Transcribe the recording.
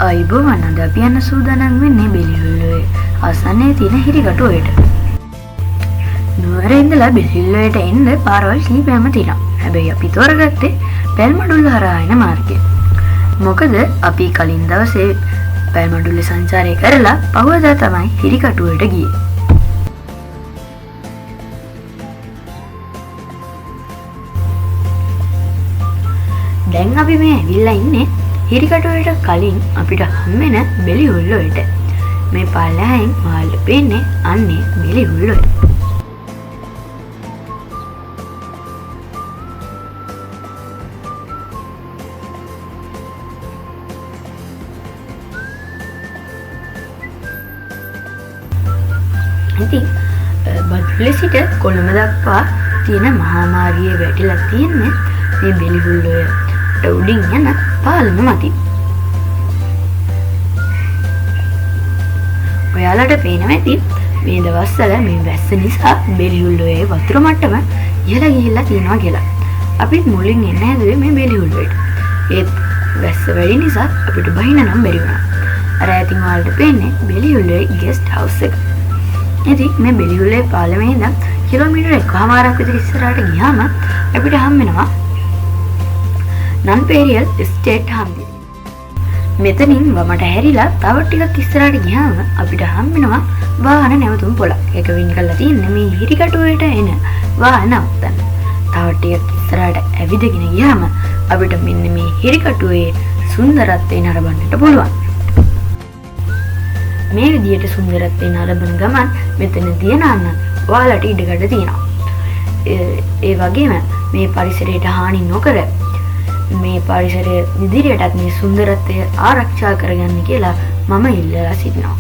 අයිබෝවන් අද අපි යන්න සූදානම් වෙන්නේ බෙලිහුල්ලුවේ ආසන්නයේ තියෙන හිරිකටුවේට. නුවර ඉඳලා බෙලිහුල්ලුවට එන්න පාරවල් කීපයක්ම තියෙනවා. හැබැයි අපි තෝරගත්තේ පැල්මඩුල්ල හරහා යන මාර්ගය. මොකද අපි කලින් දවසේ පැල්මඩුල්ල සංචාරය කරලා පහුවදා තමයි හිරිකටුවේට ගියේ. දැන් අපි මේ ඇවිල්ලා ඉන්නේ හිරිකටුවේට කලින් අපිට හම්බෙන බෙලිහුල්ලුවට. මේ පල්ලෙහායින් ඔයාලට පේන්නේ අන්නේ බෙලිහුල්ලුව. ඉතින් බදුල්ලේ සිට කොළඹ දක්වා තියෙන මහා මාර්ගයේ වැටිලා තියෙන්නේ මේ බෙලිහුල්ලුවට උඩින් යන පාලම මතින්. ඔයාලට පේනවා ඇති මේ දවස්වල මේ වැස්ස නිසා බෙලිහුල්ලුවේ වතුර මට්ටම ඉහළ ගිහිල්ලා තියෙනවා කියලා. අපිත් මුලින් එන්න හැදුවේ මේ බෙලිහුල්ලුවට. ඒත් වැස්ස වැඩි නිසා අපිට බහින්න නම් බැරි වුණා. අර ඇතින් ඔයාලට පේන්නේ බෙලිහුල්ලුවේ ගෙස්ට් හවුස් එක. ඉතින් මේ බෙලිහුල්ලුවේ පාලමේ ඉඳන් කිලෝමීටර් 1කමාරක් විතර ඉස්සරහට ගියාම අපිට හම් වෙනවා නන්පේරියල් ස්ටේට් හන්දිය. මෙතනින් වමට හැරිලා තව ටිකක් ඉස්සරහට ගියාම අපිට හම් වෙනවා වාහන නැවතුම් පොළක්. ඒක වින් කරලා තියෙන්නේ මේ හිරිකටුවේට එන වාහන නවත්තන්න. තව ටිකක් ඉස්සරහට ඇවිදගෙන ගියාම අපිට මෙන්න මේ හිරිකටුවේ සුන්දරත්වය නරඹන්නට පුළුවන්. මේ විදියට සුන්දරත්වය නරඹන ගමන් මෙතන දියනන්න ඔයාලට ඉඩකඩ තියෙනවා. ඒ වගේම මේ පරිසරයට හානි නොකර මේ පරිසරය ඉදිරියටත් මේ සුන්දරත්වය ආරක්ෂා කරගන්න කියලා මම ඉල්ලලා සිටිනවා.